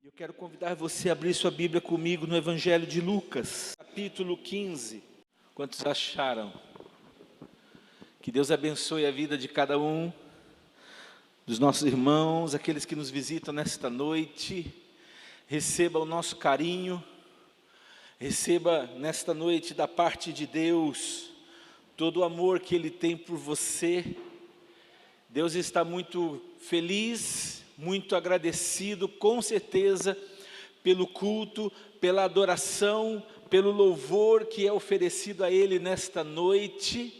Eu quero convidar você a abrir sua Bíblia comigo no Evangelho de Lucas, capítulo 15. Quantos acharam? Que Deus abençoe a vida de cada um dos nossos irmãos, aqueles que nos visitam nesta noite. Receba o nosso carinho, receba nesta noite da parte de Deus todo o amor que Ele tem por você. Deus está muito feliz, muito agradecido, com certeza, pelo culto, pela adoração, pelo louvor que é oferecido a Ele nesta noite.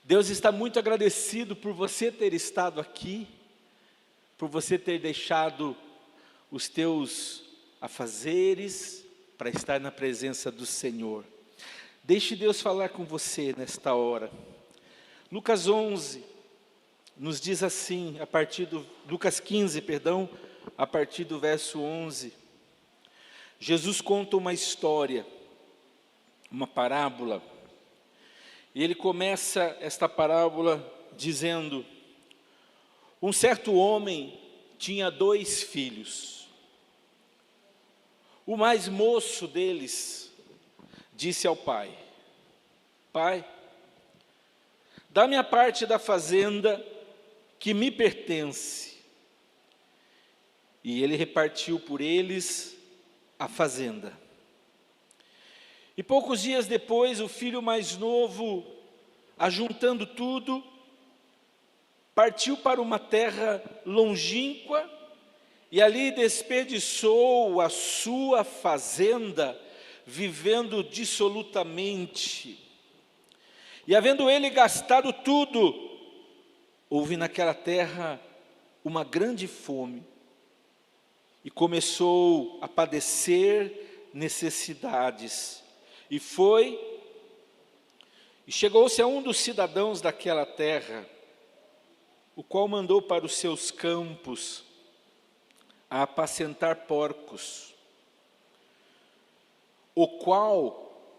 Deus está muito agradecido por você ter estado aqui, por você ter deixado os teus afazeres para estar na presença do Senhor. Deixe Deus falar com você nesta hora. Lucas 11 nos diz assim, Lucas 15, a partir do verso 11. Jesus conta uma história, uma parábola. E ele começa esta parábola dizendo: um certo homem tinha 2 filhos. O mais moço deles disse ao pai: Pai, dá-me a parte da fazenda que me pertence. E ele repartiu por eles a fazenda. E poucos dias depois, o filho mais novo, ajuntando tudo, partiu para uma terra longínqua e ali desperdiçou a sua fazenda, vivendo dissolutamente. E havendo ele gastado tudo, houve naquela terra uma grande fome e começou a padecer necessidades. E chegou-se a um dos cidadãos daquela terra, o qual mandou para os seus campos a apacentar porcos, o qual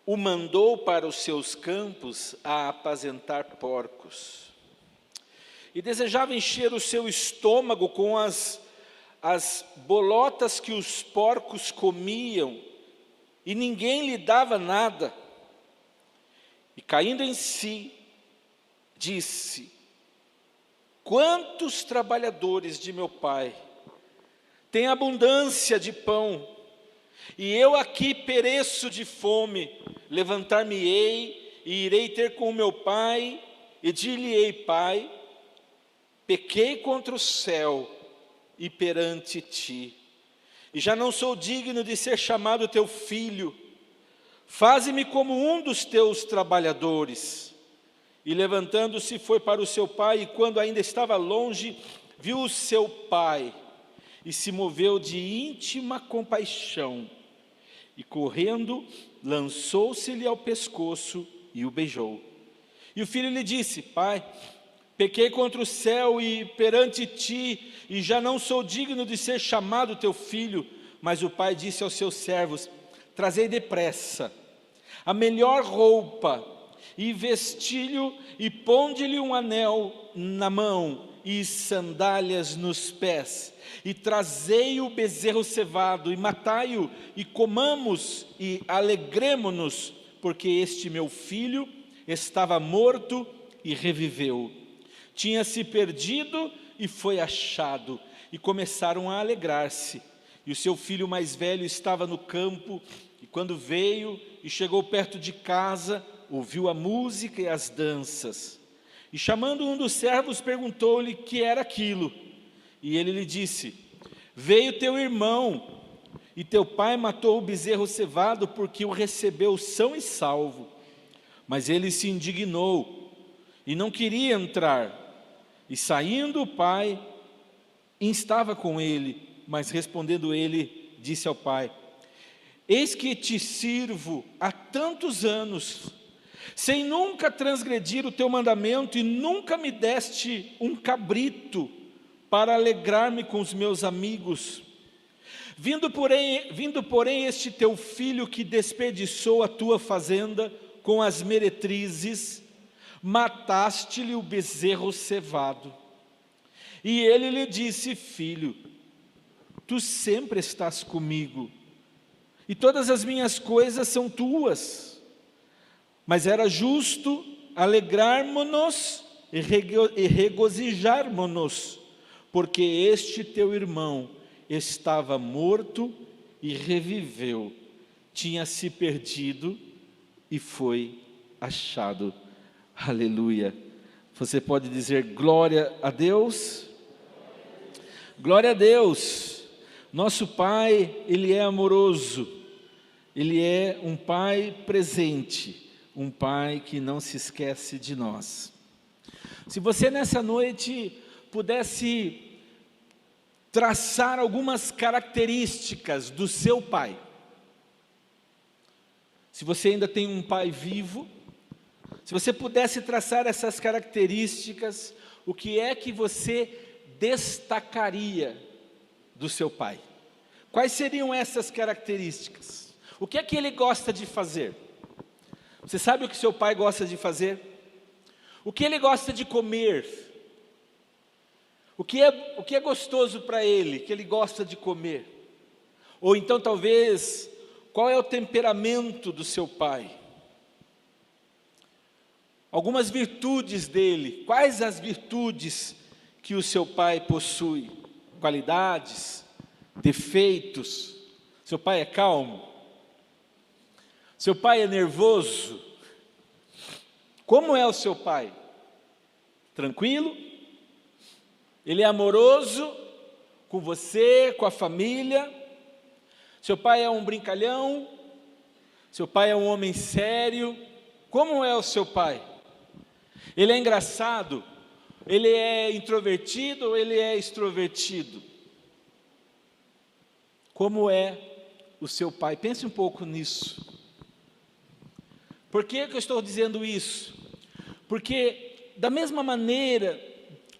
o mandou para os seus campos a apacentar porcos. E desejava encher o seu estômago com as bolotas que os porcos comiam, e ninguém lhe dava nada. E caindo em si, disse: quantos trabalhadores de meu pai têm abundância de pão, e eu aqui pereço de fome. Levantar-me-ei e irei ter com meu pai, e dir-lhe-ei: Pai, pequei contra o céu e perante ti, e já não sou digno de ser chamado teu filho. Faze-me como um dos teus trabalhadores. E levantando-se foi para o seu pai, e quando ainda estava longe, viu o seu pai, e se moveu de íntima compaixão, e correndo, lançou-se-lhe ao pescoço e o beijou. E o filho lhe disse: Pai, pequei contra o céu e perante ti, e já não sou digno de ser chamado teu filho. Mas o pai disse aos seus servos: trazei depressa a melhor roupa, e vesti-lhe, e ponde-lhe um anel na mão, e sandálias nos pés, e trazei o bezerro cevado, e matai-o, e comamos, e alegremo-nos, porque este meu filho estava morto e reviveu. Tinha-se perdido e foi achado, e começaram a alegrar-se. E o seu filho mais velho estava no campo, e quando veio e chegou perto de casa, ouviu a música e as danças. E chamando um dos servos, perguntou-lhe que era aquilo. E ele lhe disse: veio teu irmão, e teu pai matou o bezerro cevado, porque o recebeu são e salvo. Mas ele se indignou, e não queria entrar. E saindo o pai, instava com ele, mas respondendo ele, disse ao pai: eis que te sirvo há tantos anos, sem nunca transgredir o teu mandamento, e nunca me deste um cabrito para alegrar-me com os meus amigos. Vindo porém este teu filho que desperdiçou a tua fazenda com as meretrizes, mataste-lhe o bezerro cevado. E ele lhe disse: filho, tu sempre estás comigo, e todas as minhas coisas são tuas. Mas era justo alegrarmos-nos e regozijarmos-nos, porque este teu irmão estava morto e reviveu, tinha se perdido e foi achado. Aleluia. Você pode dizer glória a Deus? Glória a Deus. Nosso Pai, Ele é amoroso, Ele é um Pai presente, um Pai que não se esquece de nós. Se você nessa noite pudesse traçar algumas características do seu pai, se você ainda tem um pai vivo, se você pudesse traçar essas características, o que é que você destacaria do seu pai? Quais seriam essas características? O que é que ele gosta de fazer? Você sabe o que seu pai gosta de fazer? O que ele gosta de comer? O que é gostoso para ele, que ele gosta de comer? Ou então talvez, qual é o temperamento do seu pai? Algumas virtudes dele, quais as virtudes que o seu pai possui? Qualidades, defeitos. Seu pai é calmo? Seu pai é nervoso? Como é o seu pai? Tranquilo? Ele é amoroso com você, com a família? Seu pai é um brincalhão? Seu pai é um homem sério? Como é o seu pai? Ele é engraçado? Ele é introvertido ou ele é extrovertido? Como é o seu pai? Pense um pouco nisso. Por que eu estou dizendo isso? Porque da mesma maneira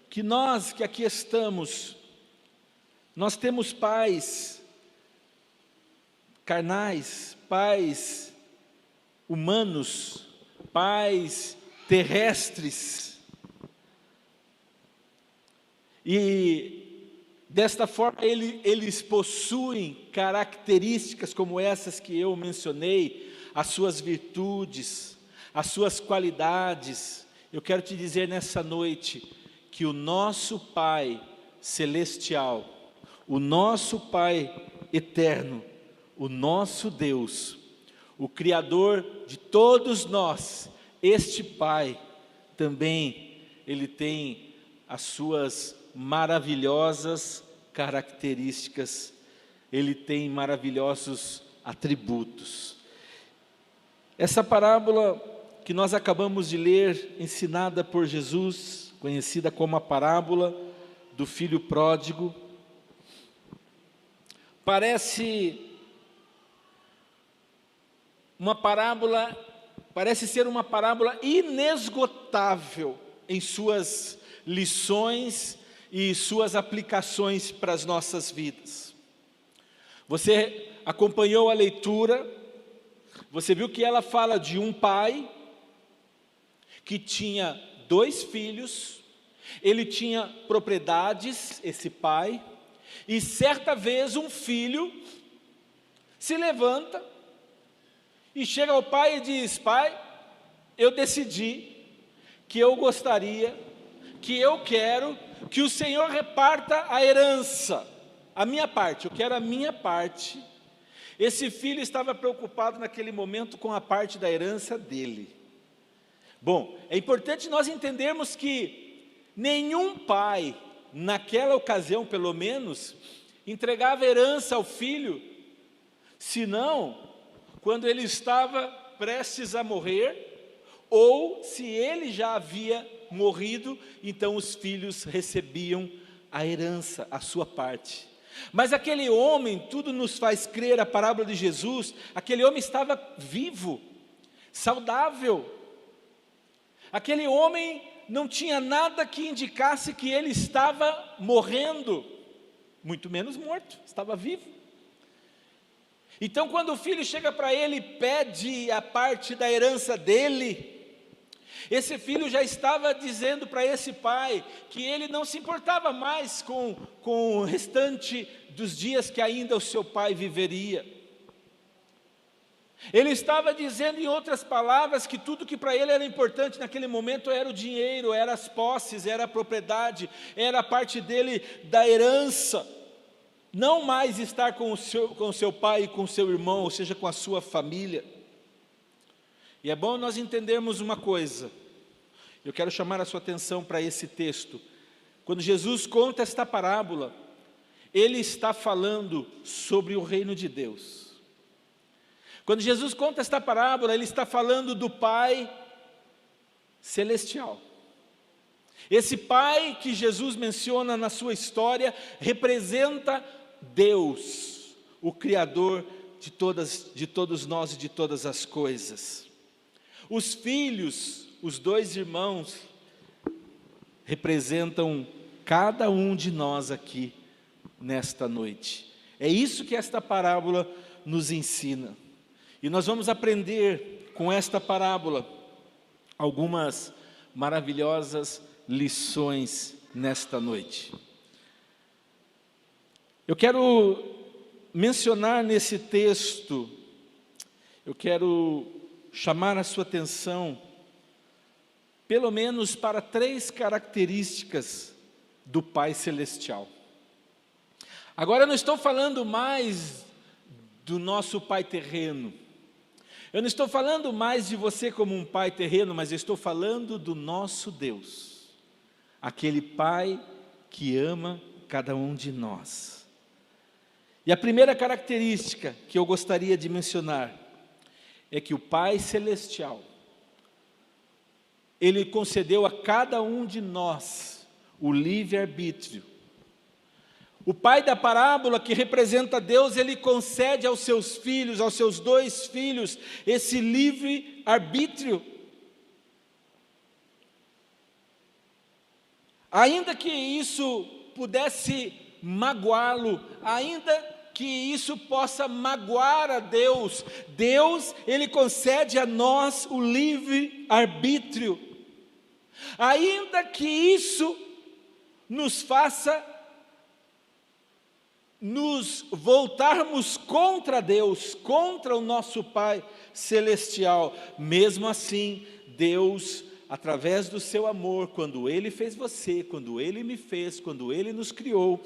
que nós que aqui estamos, nós temos pais carnais, pais humanos, pais terrestres, e desta forma eles possuem características como essas que eu mencionei, as suas virtudes, as suas qualidades. Eu quero te dizer nessa noite que o nosso Pai celestial, o nosso Pai eterno, o nosso Deus, o Criador de todos nós, este Pai também, Ele tem as suas maravilhosas características, Ele tem maravilhosos atributos. Essa parábola que nós acabamos de ler, ensinada por Jesus, conhecida como a parábola do filho pródigo, parece ser uma parábola inesgotável em suas lições e suas aplicações para as nossas vidas. Você acompanhou a leitura, você viu que ela fala de um pai que tinha 2 filhos, ele tinha propriedades, esse pai, e certa vez um filho se levanta e chega ao pai e diz: pai, eu decidi que eu gostaria, que eu quero que o Senhor reparta a herança, a minha parte, eu quero a minha parte. Esse filho estava preocupado naquele momento com a parte da herança dele. Bom, é importante nós entendermos que nenhum pai, naquela ocasião pelo menos, entregava herança ao filho, senão quando ele estava prestes a morrer, ou se ele já havia morrido, então os filhos recebiam a herança, a sua parte. Mas aquele homem, tudo nos faz crer a parábola de Jesus, aquele homem estava vivo, saudável. Aquele homem não tinha nada que indicasse que ele estava morrendo, muito menos morto, estava vivo. Então quando o filho chega para ele e pede a parte da herança dele, esse filho já estava dizendo para esse pai que ele não se importava mais com o restante dos dias que ainda o seu pai viveria. Ele estava dizendo, em outras palavras, que tudo que para ele era importante naquele momento era o dinheiro, era as posses, era a propriedade, era a parte dele da herança. Não mais estar com o seu pai e com o seu irmão, ou seja, com a sua família. E é bom nós entendermos uma coisa. Eu quero chamar a sua atenção para esse texto. Quando Jesus conta esta parábola, Ele está falando sobre o reino de Deus. Quando Jesus conta esta parábola, Ele está falando do Pai celestial. Esse Pai que Jesus menciona na sua história, representa Deus, o Criador de todos nós e de todas as coisas. Os filhos, os dois irmãos, representam cada um de nós aqui nesta noite. É isso que esta parábola nos ensina. E nós vamos aprender com esta parábola algumas maravilhosas lições nesta noite. Eu quero mencionar nesse texto, eu quero chamar a sua atenção, pelo menos para 3 características do Pai Celestial. Agora eu não estou falando mais do nosso Pai terreno, eu não estou falando mais de você como um Pai terreno, mas eu estou falando do nosso Deus, aquele Pai que ama cada um de nós. E a primeira característica que eu gostaria de mencionar é que o Pai Celestial, Ele concedeu a cada um de nós o livre-arbítrio. O pai da parábola, que representa Deus, ele concede aos seus filhos, aos seus 2 filhos, esse livre-arbítrio. Ainda que isso pudesse magoá-lo, ainda que isso possa magoar a Deus, Deus, Ele concede a nós o livre-arbítrio. Ainda que isso nos faça nos voltarmos contra Deus, contra o nosso Pai Celestial, mesmo assim, Deus, através do seu amor, quando Ele fez você, quando Ele me fez, quando Ele nos criou,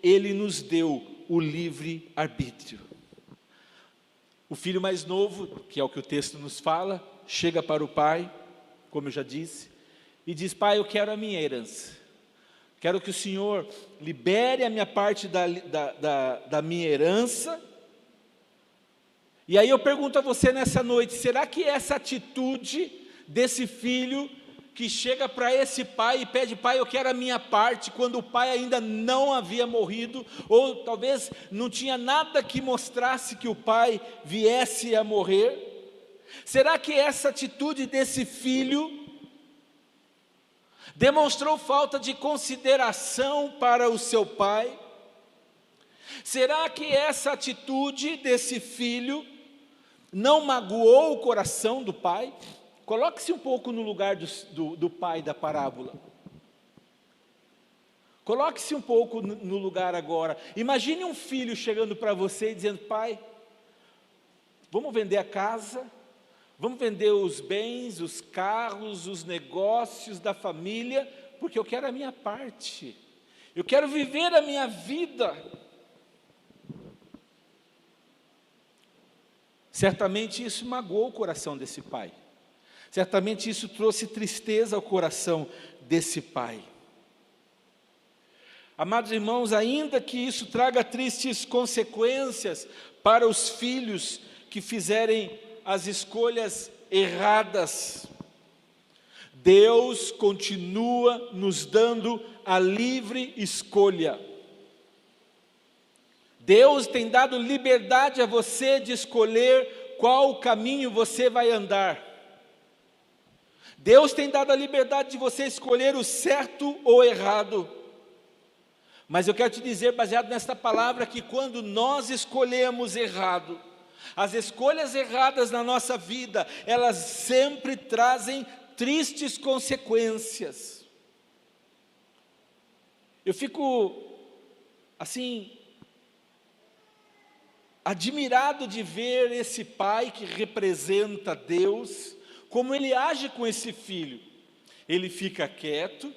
Ele nos deu o livre-arbítrio. O filho mais novo, que é o que o texto nos fala, chega para o pai, como eu já disse, e diz: pai, eu quero a minha herança. Quero que o Senhor libere a minha parte da minha herança. E aí eu pergunto a você nessa noite, será que essa atitude desse filho que chega para esse pai e pede: pai, eu quero a minha parte, quando o pai ainda não havia morrido, ou talvez não tinha nada que mostrasse que o pai viesse a morrer? Será que essa atitude desse filho demonstrou falta de consideração para o seu pai? Será que essa atitude desse filho não magoou o coração do pai? Coloque-se um pouco no lugar do pai da parábola. Coloque-se um pouco no lugar agora. Imagine um filho chegando para você e dizendo: pai, vamos vender a casa, vamos vender os bens, os carros, os negócios da família, porque eu quero a minha parte, eu quero viver a minha vida. Certamente isso magoou o coração desse pai, certamente isso trouxe tristeza ao coração desse pai. Amados irmãos, ainda que isso traga tristes consequências para os filhos que fizerem as escolhas erradas, Deus continua nos dando a livre escolha. Deus tem dado liberdade a você de escolher qual caminho você vai andar. Deus tem dado a liberdade de você escolher o certo ou errado. Mas eu quero te dizer, baseado nesta palavra, que quando nós escolhemos errado, as escolhas erradas na nossa vida, elas sempre trazem tristes consequências. Eu fico, assim, admirado de ver esse pai que representa Deus, como ele age com esse filho. Ele fica quieto,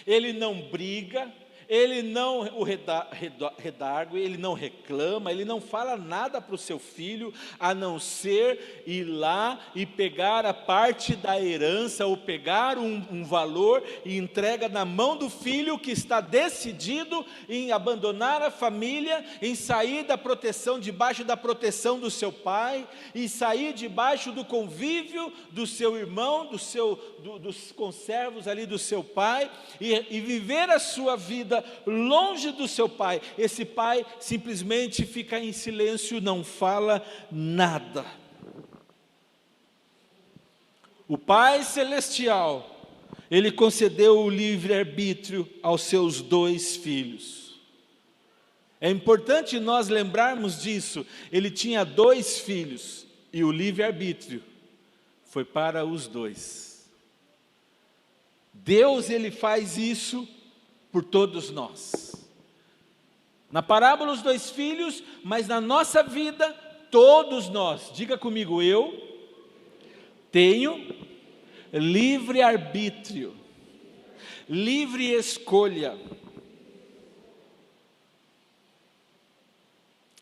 ele não briga, ele não o redargue, ele não reclama, ele não fala nada para o seu filho, a não ser ir lá e pegar a parte da herança, ou pegar um valor e entrega na mão do filho, que está decidido em abandonar a família, em sair da proteção, debaixo da proteção do seu pai, e sair debaixo do convívio do seu irmão, dos conservos ali do seu pai, e viver a sua vida longe do seu pai. Esse pai simplesmente fica em silêncio, não fala nada. O Pai Celestial, Ele concedeu o livre-arbítrio aos seus 2 filhos. É importante nós lembrarmos disso. Ele tinha 2 filhos, e o livre-arbítrio foi para os 2. Deus, Ele faz isso por todos nós. Na parábola, os 2 filhos, mas na nossa vida, todos nós. Diga comigo: eu tenho livre arbítrio, livre escolha.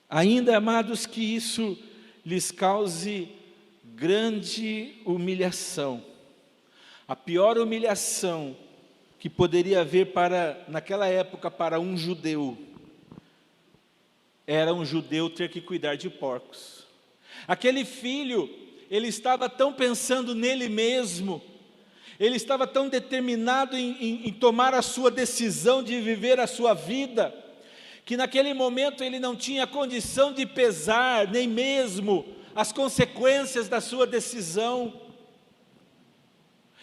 Ainda, amados, que isso lhes cause grande humilhação. A pior humilhação que poderia haver naquela época para um judeu, era um judeu ter que cuidar de porcos. Aquele filho, ele estava tão pensando nele mesmo, ele estava tão determinado em tomar a sua decisão de viver a sua vida, que naquele momento ele não tinha condição de pesar, nem mesmo as consequências da sua decisão.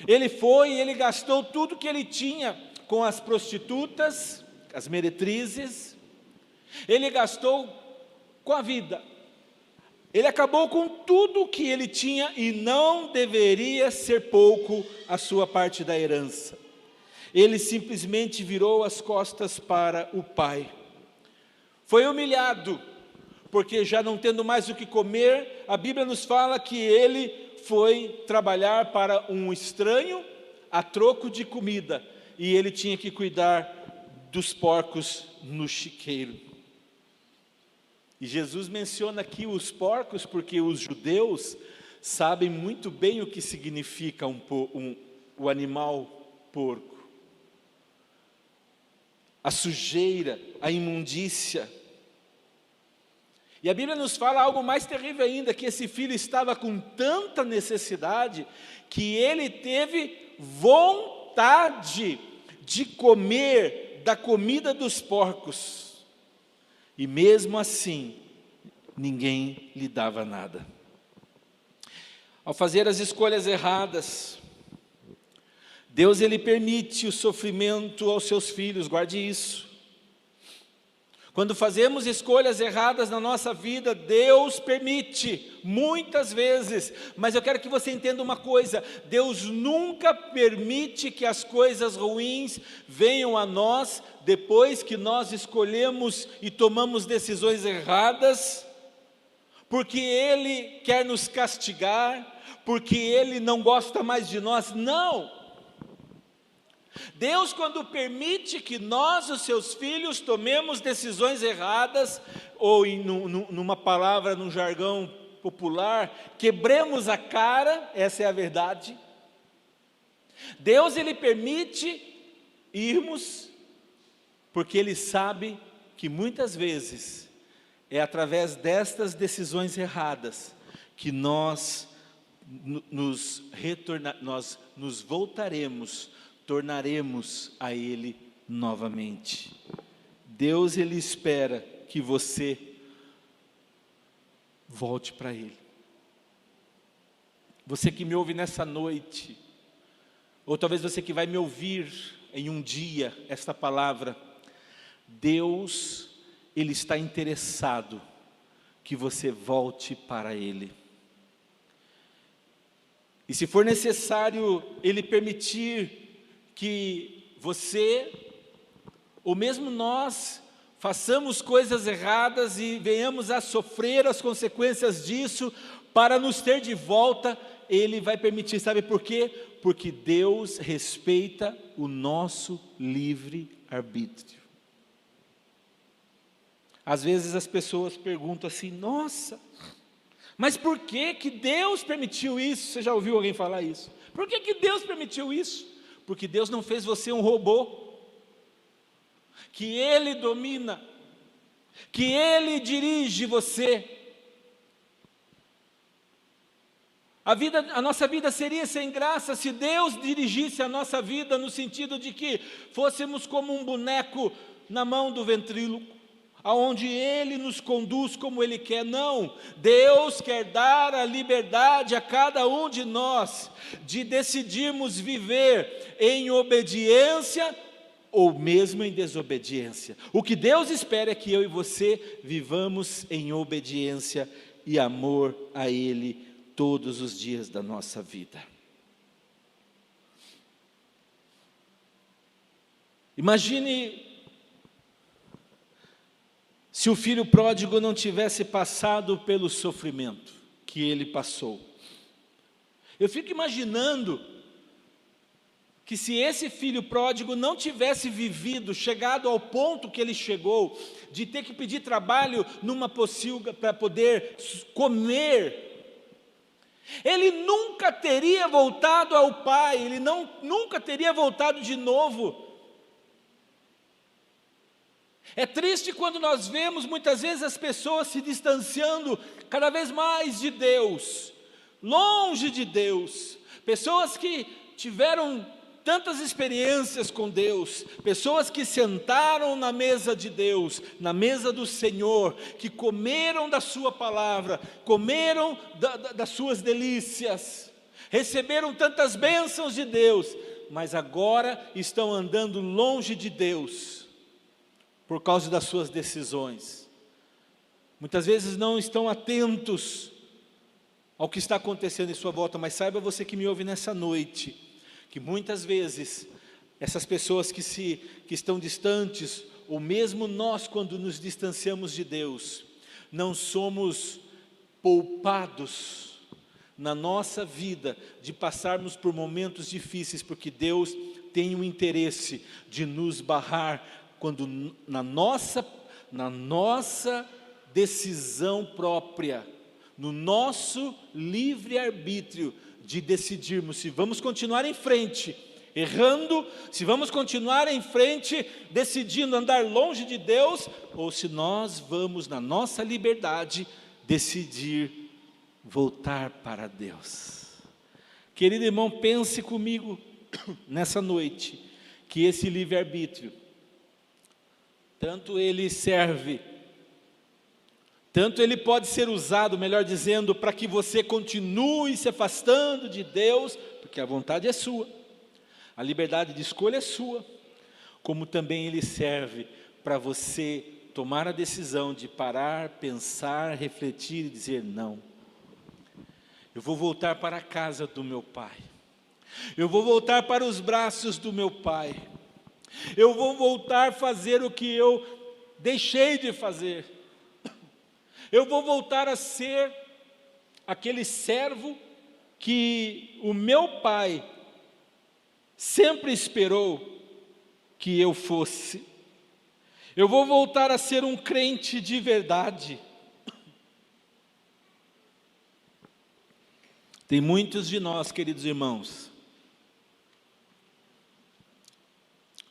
Ele gastou tudo que ele tinha com as prostitutas, as meretrizes, ele gastou com a vida, ele acabou com tudo que ele tinha, e não deveria ser pouco a sua parte da herança. Ele simplesmente virou as costas para o pai, foi humilhado, porque já não tendo mais o que comer, a Bíblia nos fala que ele foi trabalhar para um estranho a troco de comida, e ele tinha que cuidar dos porcos no chiqueiro. E Jesus menciona aqui os porcos, porque os judeus sabem muito bem o que significa o animal porco. A sujeira, a imundícia. E a Bíblia nos fala algo mais terrível ainda, que esse filho estava com tanta necessidade, que ele teve vontade de comer da comida dos porcos, e mesmo assim, ninguém lhe dava nada. Ao fazer as escolhas erradas, Deus, Ele permite o sofrimento aos seus filhos, guarde isso. Quando fazemos escolhas erradas na nossa vida, Deus permite, muitas vezes, mas eu quero que você entenda uma coisa: Deus nunca permite que as coisas ruins venham a nós, depois que nós escolhemos e tomamos decisões erradas, porque Ele quer nos castigar, porque Ele não gosta mais de nós. Não! Deus, quando permite que nós, os seus filhos, tomemos decisões erradas, ou numa palavra, num jargão popular, quebremos a cara, essa é a verdade. Deus, Ele permite irmos, porque Ele sabe que muitas vezes é através destas decisões erradas que nós nos voltaremos, tornaremos a Ele novamente. Deus, Ele espera que você volte para Ele. Você que me ouve nessa noite, ou talvez você que vai me ouvir em um dia, esta palavra, Deus, Ele está interessado que você volte para Ele. E se for necessário Ele permitir que você, ou mesmo nós, façamos coisas erradas e venhamos a sofrer as consequências disso, para nos ter de volta, Ele vai permitir. Sabe por quê? Porque Deus respeita o nosso livre-arbítrio. Às vezes as pessoas perguntam assim: nossa, mas por que que Deus permitiu isso? Você já ouviu alguém falar isso? Por que que Deus permitiu isso? Porque Deus não fez você um robô, que Ele domina, que Ele dirige você. A nossa vida seria sem graça se Deus dirigisse a nossa vida, no sentido de que fôssemos como um boneco na mão do ventríloco, aonde Ele nos conduz como Ele quer. Não, Deus quer dar a liberdade a cada um de nós, de decidirmos viver em obediência, ou mesmo em desobediência. O que Deus espera é que eu e você vivamos em obediência e amor a Ele todos os dias da nossa vida. Imagine se o filho pródigo não tivesse passado pelo sofrimento que ele passou. Eu fico imaginando que se esse filho pródigo não tivesse vivido, chegado ao ponto que ele chegou, de ter que pedir trabalho numa pocilga para poder comer, ele nunca teria voltado ao pai, ele nunca teria voltado de novo. É triste quando nós vemos muitas vezes as pessoas se distanciando cada vez mais de Deus, longe de Deus, pessoas que tiveram tantas experiências com Deus, pessoas que sentaram na mesa de Deus, na mesa do Senhor, que comeram da sua palavra, comeram das suas delícias, receberam tantas bênçãos de Deus, mas agora estão andando longe de Deus, por causa das suas decisões. Muitas vezes não estão atentos ao que está acontecendo em sua volta, mas saiba você que me ouve nessa noite, que muitas vezes essas pessoas que estão distantes, ou mesmo nós quando nos distanciamos de Deus, não somos poupados na nossa vida de passarmos por momentos difíceis, porque Deus tem um interesse de nos barrar quando na nossa decisão própria, no nosso livre-arbítrio, de decidirmos se vamos continuar em frente, errando, se vamos continuar em frente, decidindo andar longe de Deus, ou se nós vamos, na nossa liberdade, decidir voltar para Deus. Querido irmão, pense comigo nessa noite, que esse livre-arbítrio, tanto ele serve, tanto ele pode ser usado, melhor dizendo, para que você continue se afastando de Deus, porque a vontade é sua, a liberdade de escolha é sua, como também ele serve para você tomar a decisão de parar, pensar, refletir e dizer: não, eu vou voltar para a casa do meu Pai, eu vou voltar para os braços do meu Pai, eu vou voltar a fazer o que eu deixei de fazer, eu vou voltar a ser aquele servo que o meu Pai sempre esperou que eu fosse. Eu vou voltar a ser um crente de verdade. Tem muitos de nós, queridos irmãos,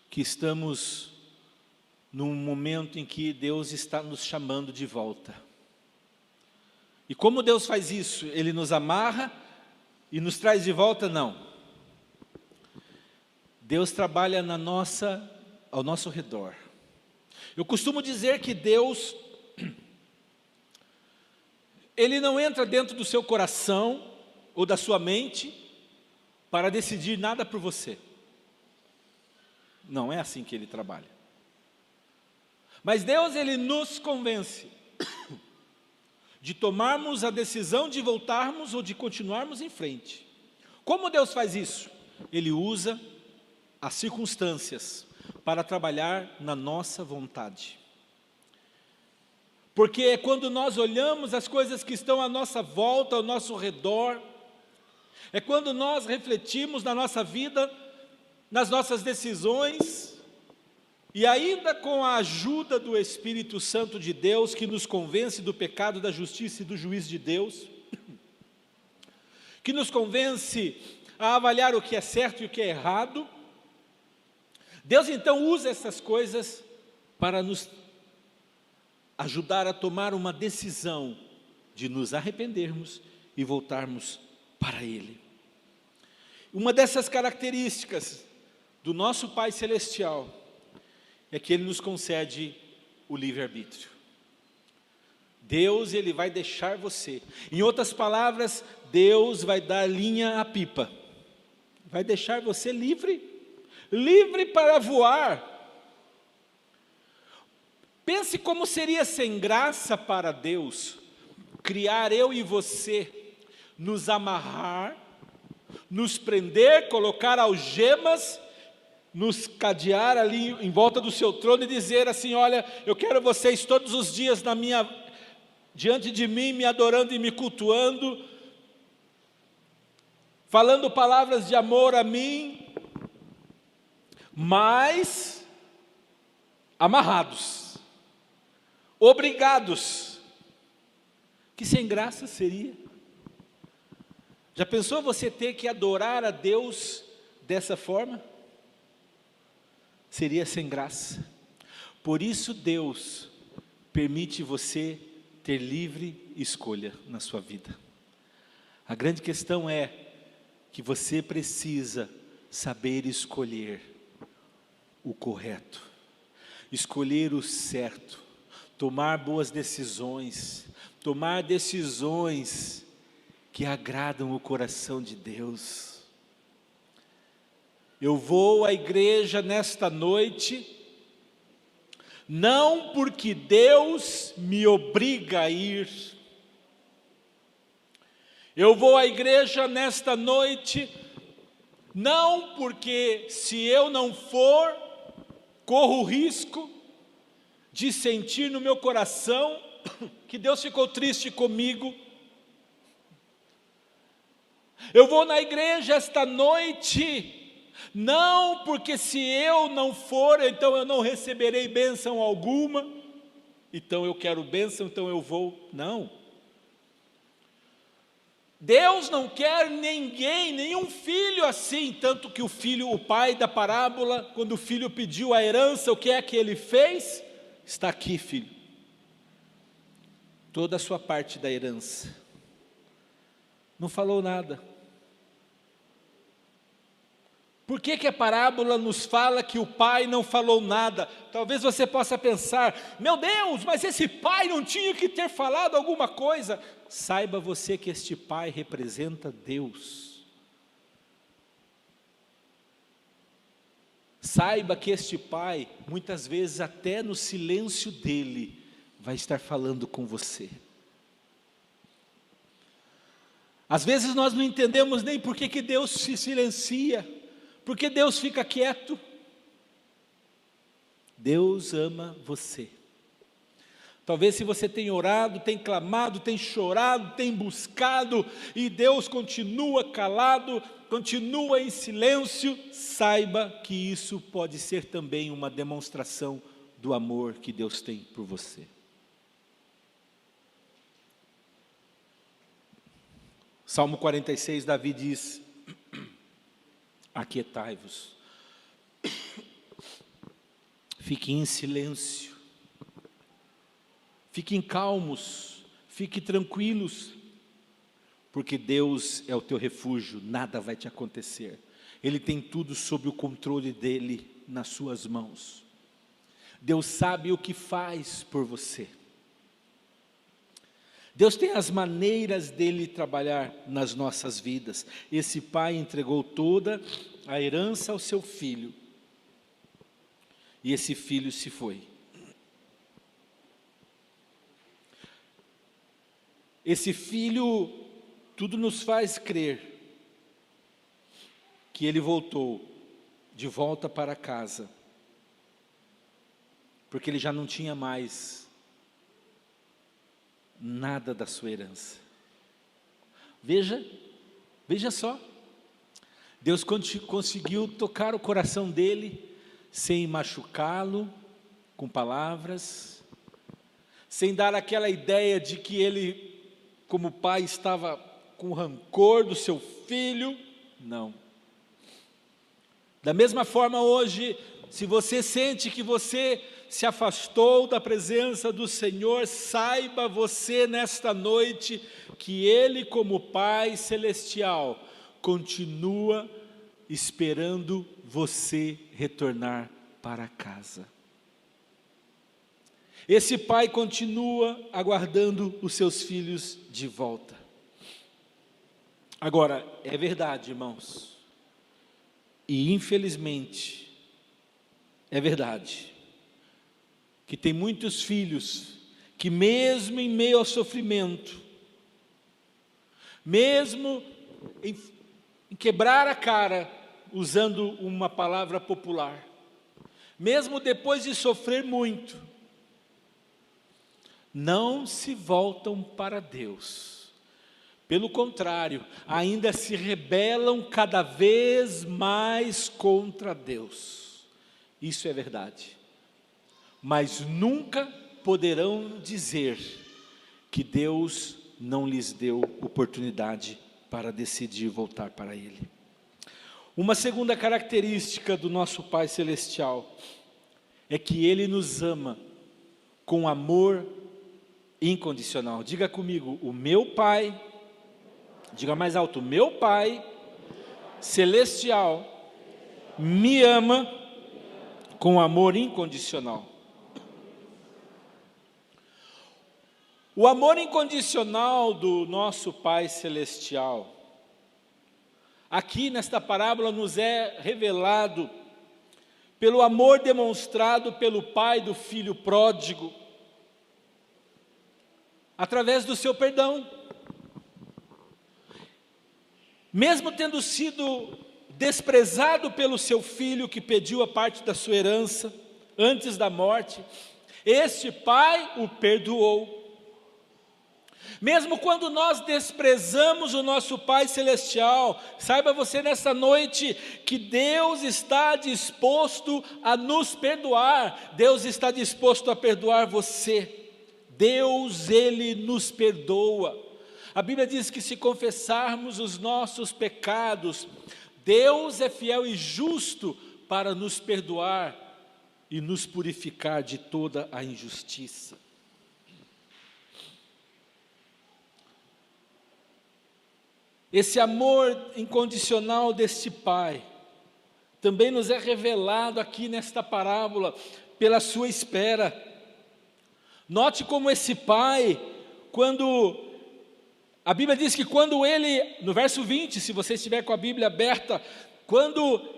que estamos num momento em que Deus está nos chamando de volta. E como Deus faz isso? Ele nos amarra e nos traz de volta? Não. Deus trabalha ao nosso redor. Eu costumo dizer que Deus, Ele não entra dentro do seu coração ou da sua mente para decidir nada por você. Não é assim que Ele trabalha. Mas Deus, Ele nos convence de tomarmos a decisão de voltarmos ou de continuarmos em frente. Como Deus faz isso? Ele usa as circunstâncias para trabalhar na nossa vontade. Porque é quando nós olhamos as coisas que estão à nossa volta, ao nosso redor, é quando nós refletimos na nossa vida, nas nossas decisões, e ainda com a ajuda do Espírito Santo de Deus, que nos convence do pecado, da justiça e do juízo de Deus, que nos convence a avaliar o que é certo e o que é errado, Deus então usa essas coisas para nos ajudar a tomar uma decisão de nos arrependermos e voltarmos para Ele. Uma dessas características do nosso Pai Celestial é que Ele nos concede o livre-arbítrio. Deus, Ele vai deixar você. Em outras palavras, Deus vai dar linha à pipa. Vai deixar você livre, livre para voar. Pense como seria sem graça para Deus criar eu e você, nos amarrar, nos prender, colocar algemas, nos cadear ali em volta do seu trono e dizer assim: olha, eu quero vocês todos os dias diante de mim, me adorando e me cultuando, falando palavras de amor a mim, mas amarrados, obrigados. Que sem graça seria. Já pensou você ter que adorar a Deus dessa forma? Seria sem graça. Por isso Deus permite você ter livre escolha na sua vida. A grande questão é que você precisa saber escolher o correto, escolher o certo, tomar boas decisões, tomar decisões que agradam o coração de Deus. Eu vou à igreja nesta noite, não porque Deus me obriga a ir. Eu vou à igreja nesta noite, não porque se eu não for, corro o risco de sentir no meu coração que Deus ficou triste comigo. Eu vou na igreja esta noite, não porque se eu não for, então eu não receberei bênção alguma, então eu quero bênção, então eu vou. Não. Deus não quer ninguém, nenhum filho assim, tanto que o pai da parábola, quando o filho pediu a herança, o que é que ele fez? Está aqui, filho, toda a sua parte da herança. Não falou nada. Por que a parábola nos fala que o pai não falou nada? Talvez você possa pensar: meu Deus, mas esse pai não tinha que ter falado alguma coisa. Saiba você que este pai representa Deus. Saiba que este pai, muitas vezes até no silêncio dele, vai estar falando com você. Às vezes nós não entendemos nem por que Deus se silencia. Porque Deus fica quieto. Deus ama você. Talvez se você tem orado, tem clamado, tem chorado, tem buscado, e Deus continua calado, continua em silêncio, saiba que isso pode ser também uma demonstração do amor que Deus tem por você. Salmo 46, Davi diz: aquietai-vos, fiquem em silêncio, fiquem calmos, fiquem tranquilos, porque Deus é o teu refúgio, nada vai te acontecer. Ele tem tudo sob o controle dele, nas suas mãos. Deus sabe o que faz por você. Deus tem as maneiras dele trabalhar nas nossas vidas. Esse pai entregou toda a herança ao seu filho, e esse filho se foi. Esse filho, tudo nos faz crer que ele voltou de volta para casa, porque ele já não tinha mais nada da sua herança. Veja só, Deus conseguiu tocar o coração dele, sem machucá-lo com palavras, sem dar aquela ideia de que ele, como pai, estava com rancor do seu filho, não. Da mesma forma hoje, se você sente que você se afastou da presença do Senhor, saiba você nesta noite, que Ele como Pai Celestial, continua esperando você retornar para casa. Esse pai continua aguardando os seus filhos de volta. Agora, é verdade, irmãos, e infelizmente, é verdade, que tem muitos filhos que mesmo em meio ao sofrimento, mesmo em quebrar a cara, usando uma palavra popular, mesmo depois de sofrer muito, não se voltam para Deus. Pelo contrário, ainda se rebelam cada vez mais contra Deus. Isso é verdade. Mas nunca poderão dizer que Deus não lhes deu oportunidade para decidir voltar para Ele. Uma segunda característica do nosso Pai Celestial é que Ele nos ama com amor incondicional. Diga comigo, o meu Pai, diga mais alto, meu Pai Celestial me ama com amor incondicional. O amor incondicional do nosso Pai Celestial, aqui nesta parábola nos é revelado pelo amor demonstrado pelo pai do filho pródigo, através do seu perdão. Mesmo tendo sido desprezado pelo seu filho que pediu a parte da sua herança antes da morte, este pai o perdoou. Mesmo quando nós desprezamos o nosso Pai Celestial, saiba você nessa noite que Deus está disposto a nos perdoar. Deus está disposto a perdoar você. Deus, Ele nos perdoa. A Bíblia diz que se confessarmos os nossos pecados, Deus é fiel e justo para nos perdoar e nos purificar de toda a injustiça. Esse amor incondicional deste Pai também nos é revelado aqui nesta parábola pela sua espera. Note como esse Pai, quando a Bíblia diz que quando ele, no verso 20, se você estiver com a Bíblia aberta, quando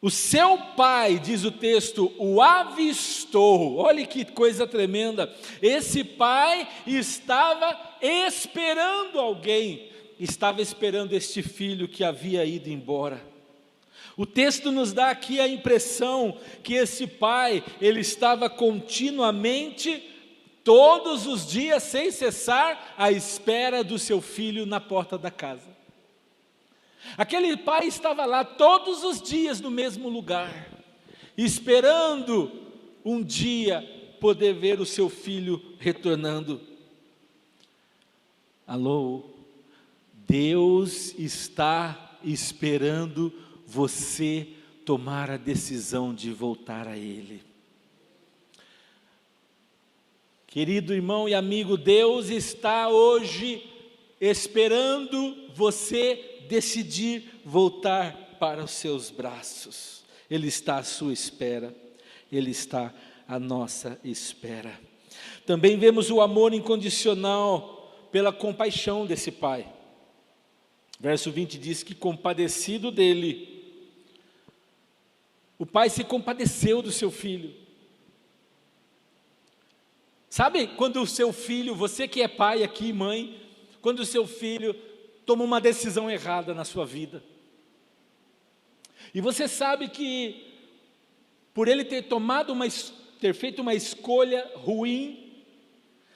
o seu pai, diz o texto, o avistou, olha que coisa tremenda, esse pai estava esperando alguém, estava esperando este filho que havia ido embora. O texto nos dá aqui a impressão que esse pai, ele estava continuamente, todos os dias, sem cessar, à espera do seu filho na porta da casa. Aquele pai estava lá todos os dias no mesmo lugar, esperando um dia poder ver o seu filho retornando. Alô, Deus está esperando você tomar a decisão de voltar a Ele. Querido irmão e amigo, Deus está hoje esperando você decidir voltar para os seus braços. Ele está à sua espera, Ele está à nossa espera. Também vemos o amor incondicional pela compaixão desse pai. Verso 20 diz que compadecido dele, o pai se compadeceu do seu filho. Sabe quando o seu filho, você que é pai aqui, mãe, quando o seu filho toma uma decisão errada na sua vida, e você sabe que por ele ter feito uma escolha ruim,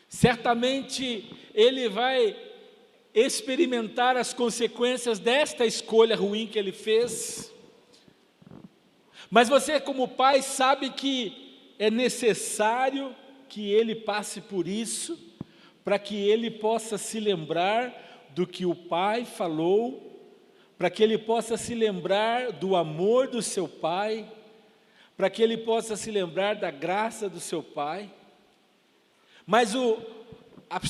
Certamente ele vai experimentar as consequências desta escolha ruim que ele fez. Mas você, como pai, sabe que é necessário que ele passe por isso, para que ele possa se lembrar do que o pai falou, para que ele possa se lembrar do amor do seu pai, para que ele possa se lembrar da graça do seu pai. Mas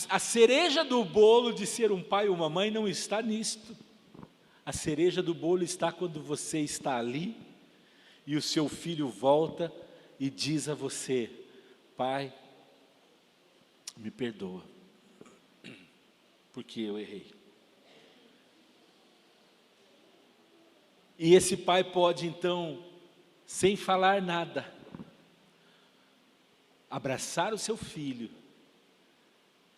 a cereja do bolo de ser um pai ou uma mãe não está nisto. A cereja do bolo está quando você está ali e o seu filho volta e diz a você: pai, me perdoa, porque eu errei. E esse pai pode então, sem falar nada, abraçar o seu filho,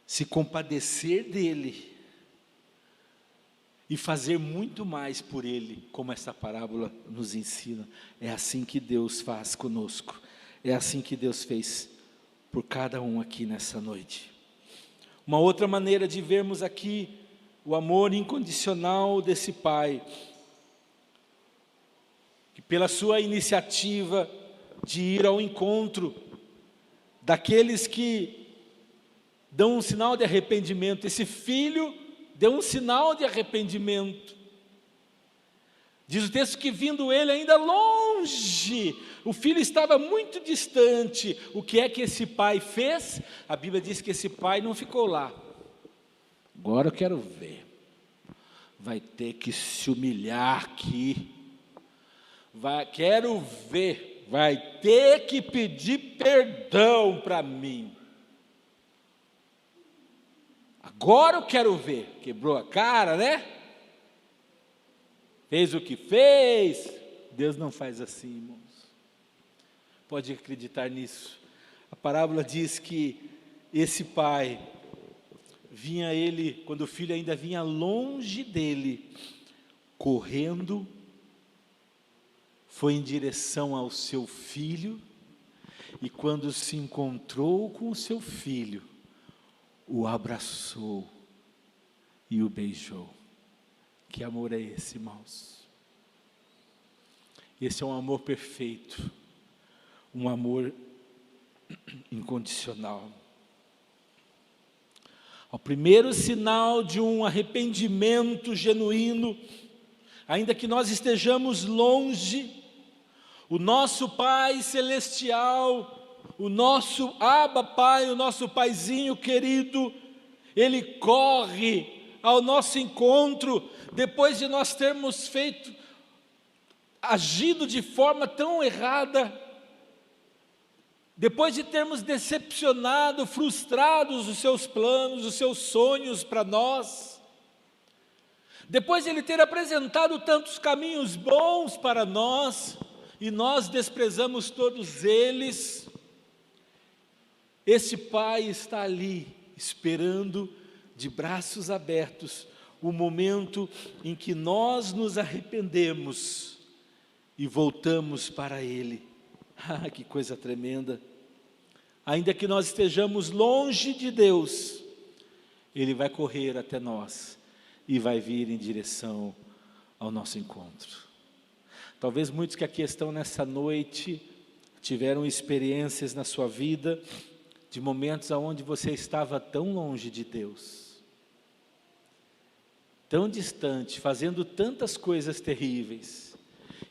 se compadecer dele e fazer muito mais por ele, como essa parábola nos ensina. É assim que Deus faz conosco, é assim que Deus fez por cada um aqui nessa noite. Uma outra maneira de vermos aqui o amor incondicional desse pai, que pela sua iniciativa de ir ao encontro daqueles que dão um sinal de arrependimento, esse filho deu um sinal de arrependimento. Diz o texto que vindo ele ainda longe, o filho estava muito distante. O que é que esse pai fez? A Bíblia diz que esse pai não ficou lá. Agora eu quero ver. Vai ter que se humilhar aqui. Quero ver. Vai ter que pedir perdão para mim. Agora eu quero ver. Quebrou a cara, né? Fez o que fez. Deus não faz assim, irmãos. Pode acreditar nisso. A parábola diz que esse pai, vinha ele, quando o filho ainda vinha longe dele, correndo, foi em direção ao seu filho, e quando se encontrou com o seu filho, o abraçou e o beijou. Que amor é esse, irmãos? Esse é um amor perfeito, um amor incondicional. O primeiro sinal de um arrependimento genuíno, ainda que nós estejamos longe, o nosso Pai Celestial, o nosso Abba Pai, o nosso Paizinho querido, Ele corre ao nosso encontro, depois de nós termos agido de forma tão errada, depois de termos decepcionado, frustrados os seus planos, os seus sonhos para nós, depois de Ele ter apresentado tantos caminhos bons para nós, e nós desprezamos todos eles, esse Pai está ali, esperando de braços abertos, o momento em que nós nos arrependemos e voltamos para Ele. Ah, que coisa tremenda! Ainda que nós estejamos longe de Deus, Ele vai correr até nós e vai vir em direção ao nosso encontro. Talvez muitos que aqui estão nessa noite tiveram experiências na sua vida de momentos onde você estava tão longe de Deus, tão distante, fazendo tantas coisas terríveis,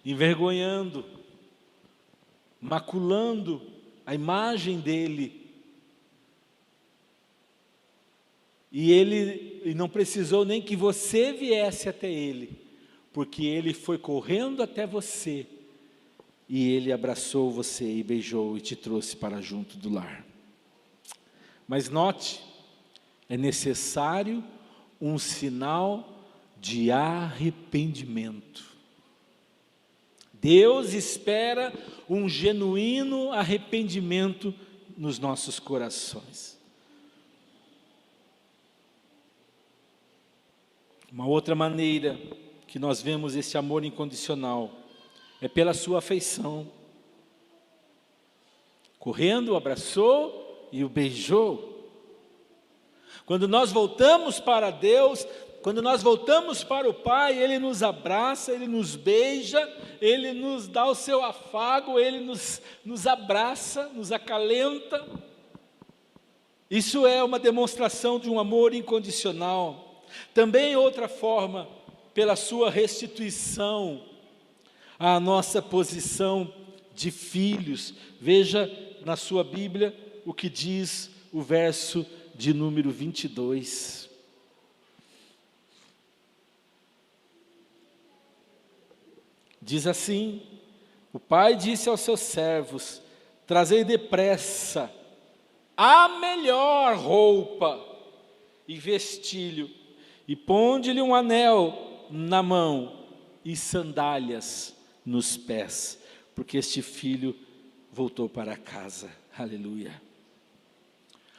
envergonhando, maculando a imagem dele, e ele não precisou nem que você viesse até ele, porque ele foi correndo até você, e ele abraçou você e beijou e te trouxe para junto do lar. Mas note, é necessário um sinal de arrependimento. Deus espera um genuíno arrependimento nos nossos corações. Uma outra maneira que nós vemos esse amor incondicional é pela sua afeição. Correndo, o abraçou e o beijou. Quando nós voltamos para Deus, quando nós voltamos para o Pai, Ele nos abraça, Ele nos beija, Ele nos dá o seu afago, Ele nos abraça, nos acalenta. Isso é uma demonstração de um amor incondicional. Também outra forma, pela sua restituição à nossa posição de filhos. Veja na sua Bíblia o que diz o verso de número 22. Diz assim: o pai disse aos seus servos: trazei depressa a melhor roupa e vestilho, e ponde-lhe um anel na mão e sandálias nos pés, porque este filho voltou para casa. Aleluia.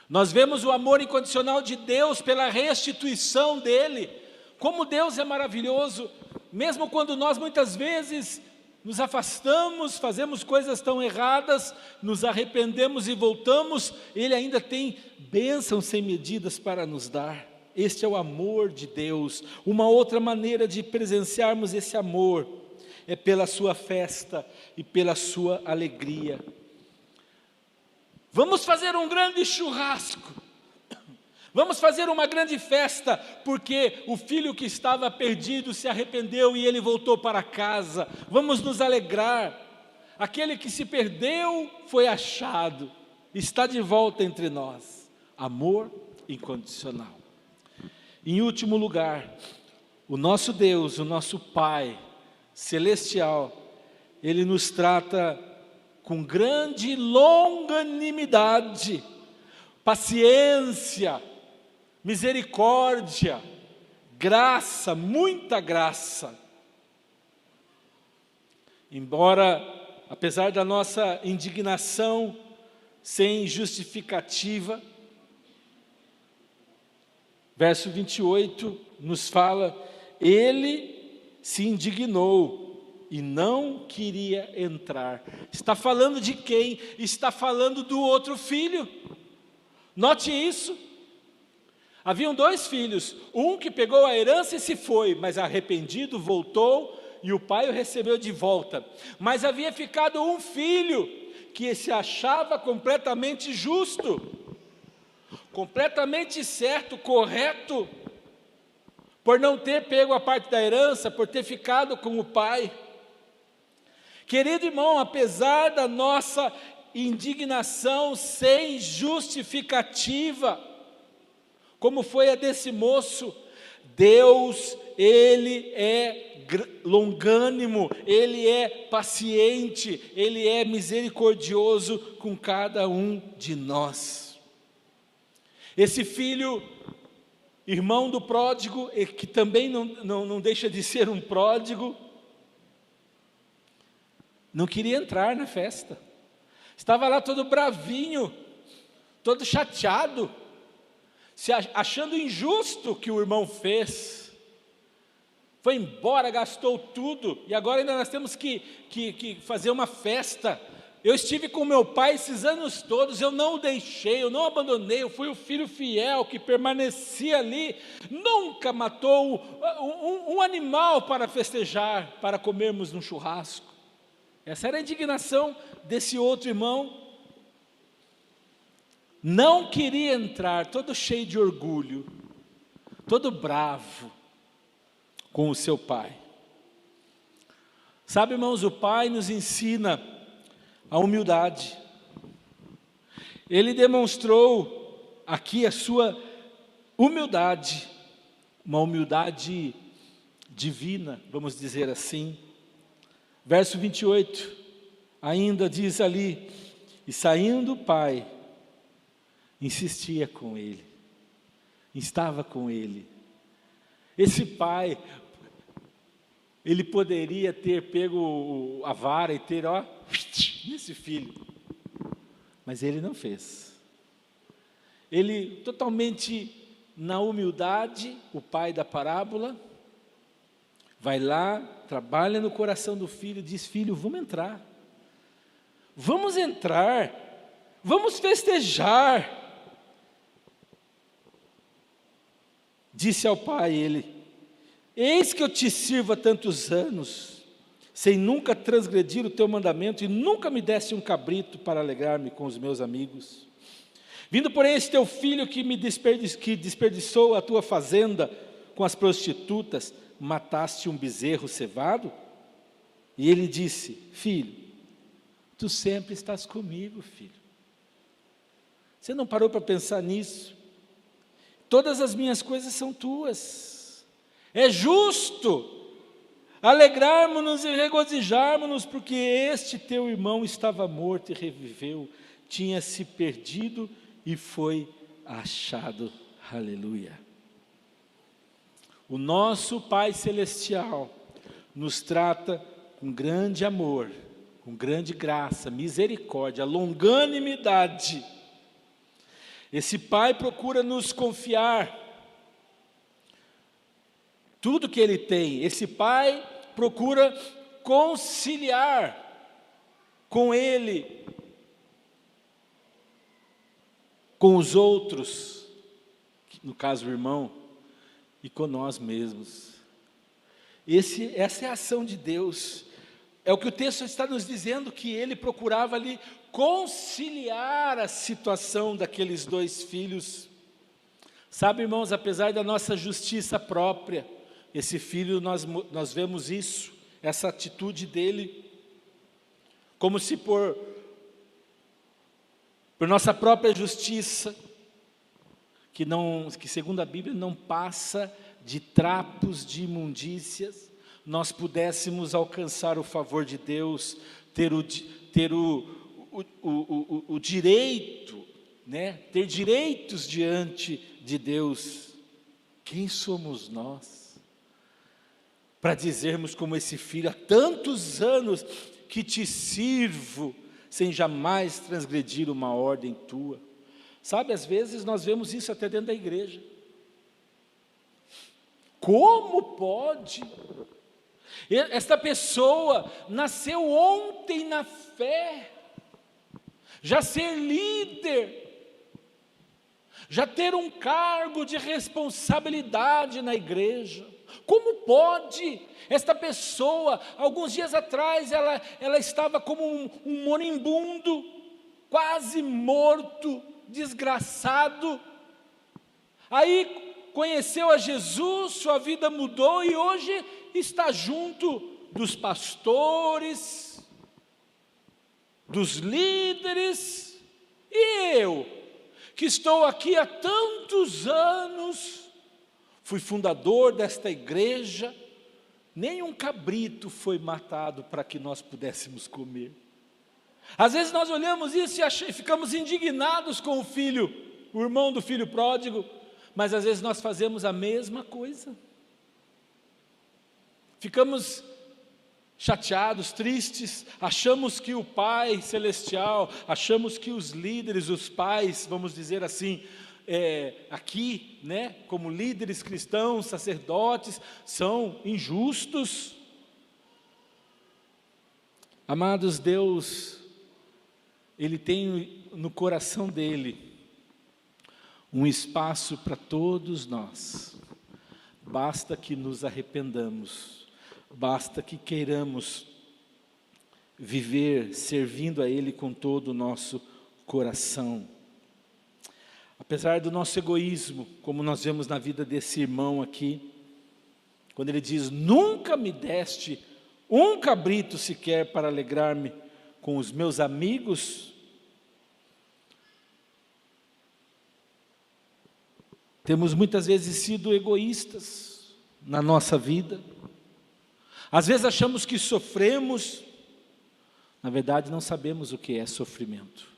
Nós vemos o amor incondicional de Deus pela restituição dele. Como Deus é maravilhoso, mesmo quando nós muitas vezes nos afastamos, fazemos coisas tão erradas, nos arrependemos e voltamos, Ele ainda tem bênçãos sem medidas para nos dar. Este é o amor de Deus. Uma outra maneira de presenciarmos esse amor é pela sua festa e pela sua alegria. Vamos fazer um grande churrasco, vamos fazer uma grande festa, porque o filho que estava perdido se arrependeu e ele voltou para casa. Vamos nos alegrar. Aquele que se perdeu foi achado, está de volta entre nós. Amor incondicional. Em último lugar, o nosso Deus, o nosso Pai celestial, Ele nos trata com grande longanimidade, paciência, misericórdia, graça, muita graça. Embora, apesar da nossa indignação sem justificativa, verso 28 nos fala: ele se indignou e não queria entrar. Está falando de quem? Está falando do outro filho. Note isso. Haviam dois filhos, um que pegou a herança e se foi, mas arrependido voltou e o pai o recebeu de volta. Mas havia ficado um filho que se achava completamente justo, completamente certo, correto, por não ter pego a parte da herança, por ter ficado com o pai. Querido irmão, apesar da nossa indignação sem justificativa, como foi a desse moço, Deus, Ele é longânimo, Ele é paciente, Ele é misericordioso com cada um de nós. Esse filho, irmão do pródigo, que também não deixa de ser um pródigo, não queria entrar na festa, estava lá todo bravinho, todo chateado, se achando injusto o que o irmão fez, foi embora, gastou tudo, e agora ainda nós temos que fazer uma festa. Eu estive com meu pai esses anos todos, eu não o deixei, eu não o abandonei, eu fui o filho fiel que permanecia ali, nunca matou um animal para festejar, para comermos num churrasco. Essa era a indignação desse outro irmão. Não queria entrar, todo cheio de orgulho, todo bravo com o seu pai. Sabe, irmãos, o pai nos ensina a humildade. Ele demonstrou aqui a sua humildade, uma humildade divina, vamos dizer assim. Verso 28, ainda diz ali: e saindo o pai, insistia com ele, estava com ele. Esse pai, ele poderia ter pego a vara e ter, nesse filho, mas ele não fez. Ele totalmente na humildade, o pai da parábola, vai lá, trabalha no coração do filho, diz: filho, vamos entrar, vamos festejar. Disse ao pai ele: eis que eu te sirvo há tantos anos, sem nunca transgredir o teu mandamento, e nunca me deste um cabrito para alegrar-me com os meus amigos. Vindo, porém, esse teu filho que desperdiçou a tua fazenda com as prostitutas, mataste um bezerro cevado? E ele disse: filho, tu sempre estás comigo, filho. Você não parou para pensar nisso? Todas as minhas coisas são tuas. É justo alegrarmos-nos e regozijarmos-nos, porque este teu irmão estava morto e reviveu, tinha se perdido e foi achado. Aleluia. O nosso Pai Celestial nos trata com grande amor, com grande graça, misericórdia, longanimidade. Esse Pai procura nos confiar tudo que Ele tem. Esse Pai procura conciliar com Ele, com os outros, no caso o irmão, e com nós mesmos. Essa é a ação de Deus. É o que o texto está nos dizendo, que Ele procurava ali conciliar a situação daqueles dois filhos. Sabe, irmãos, apesar da nossa justiça própria, esse filho, nós vemos isso, essa atitude dele, como se por nossa própria justiça, que segundo a Bíblia não passa de trapos de imundícias, nós pudéssemos alcançar o favor de Deus, ter o direito, né? Ter direitos diante de Deus. Quem somos nós para dizermos como esse filho: há tantos anos que te sirvo, sem jamais transgredir uma ordem tua? Sabe, às vezes nós vemos isso até dentro da igreja. Como pode? Esta pessoa nasceu ontem na fé, já ser líder, já ter um cargo de responsabilidade na igreja. Como pode? Esta pessoa, alguns dias atrás, ela estava como um moribundo, quase morto, desgraçado. Aí conheceu a Jesus, sua vida mudou e hoje está junto dos pastores, dos líderes. E eu, que estou aqui há tantos anos, fui fundador desta igreja, nem um cabrito foi matado para que nós pudéssemos comer. Às vezes nós olhamos isso e ficamos indignados com o filho, o irmão do filho pródigo, mas às vezes nós fazemos a mesma coisa. Ficamos chateados, tristes, achamos que o Pai Celestial, achamos que os líderes, os pais, vamos dizer assim, aqui, né, como líderes cristãos, sacerdotes, são injustos. Amados, Deus, Ele tem no coração dEle um espaço para todos nós. Basta que nos arrependamos, basta que queiramos viver servindo a Ele com todo o nosso coração. Apesar do nosso egoísmo, como nós vemos na vida desse irmão aqui, quando ele diz: nunca me deste um cabrito sequer para alegrar-me com os meus amigos. Temos muitas vezes sido egoístas na nossa vida. Às vezes achamos que sofremos, na verdade não sabemos o que é sofrimento.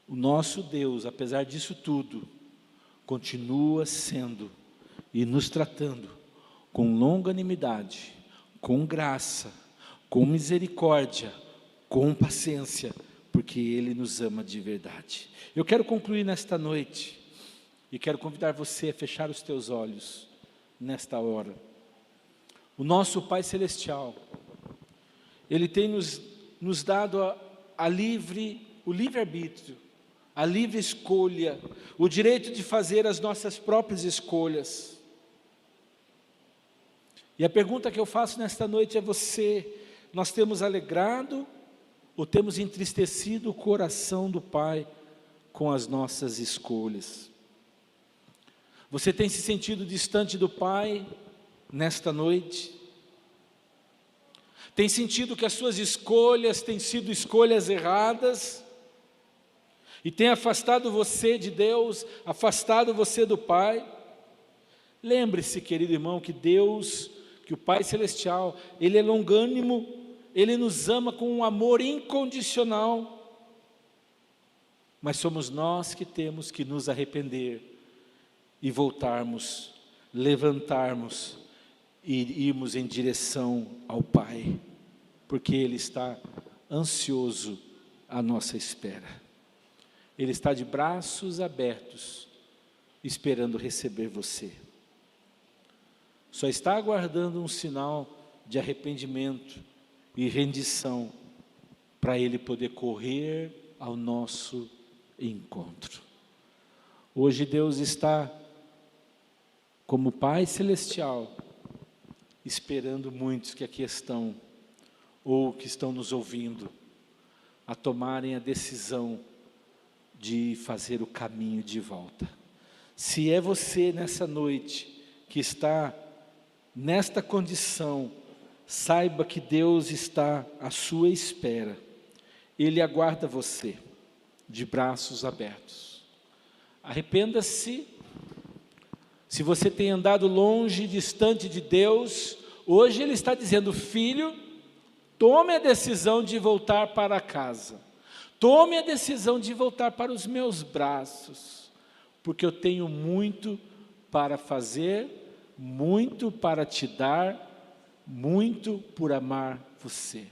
O nosso Deus, apesar disso tudo, continua sendo e nos tratando com longanimidade, com graça, com misericórdia, com paciência, porque Ele nos ama de verdade. Eu quero concluir nesta noite e quero convidar você a fechar os teus olhos nesta hora. O nosso Pai Celestial, Ele tem nos dado o livre-arbítrio a livre escolha, o direito de fazer as nossas próprias escolhas. E a pergunta que eu faço nesta noite é você: nós temos alegrado ou temos entristecido o coração do Pai com as nossas escolhas? Você tem se sentido distante do Pai nesta noite? Tem sentido que as suas escolhas têm sido escolhas erradas? E tem afastado você de Deus, afastado você do Pai? Lembre-se, querido irmão, que Deus, que o Pai Celestial, Ele é longânimo, Ele nos ama com um amor incondicional. Mas somos nós que temos que nos arrepender e voltarmos, levantarmos e irmos em direção ao Pai, porque Ele está ansioso à nossa espera. Ele está de braços abertos, esperando receber você. Só está aguardando um sinal de arrependimento e rendição, para Ele poder correr ao nosso encontro. Hoje Deus está, como Pai Celestial, esperando muitos que aqui estão, ou que estão nos ouvindo, a tomarem a decisão de fazer o caminho de volta. Se é você nessa noite, que está nesta condição, saiba que Deus está à sua espera. Ele aguarda você, de braços abertos. Arrependa-se. Se você tem andado longe, distante de Deus, hoje Ele está dizendo: filho, tome a decisão de voltar para casa. Tome a decisão de voltar para os meus braços, porque eu tenho muito para fazer, muito para te dar, muito por amar você.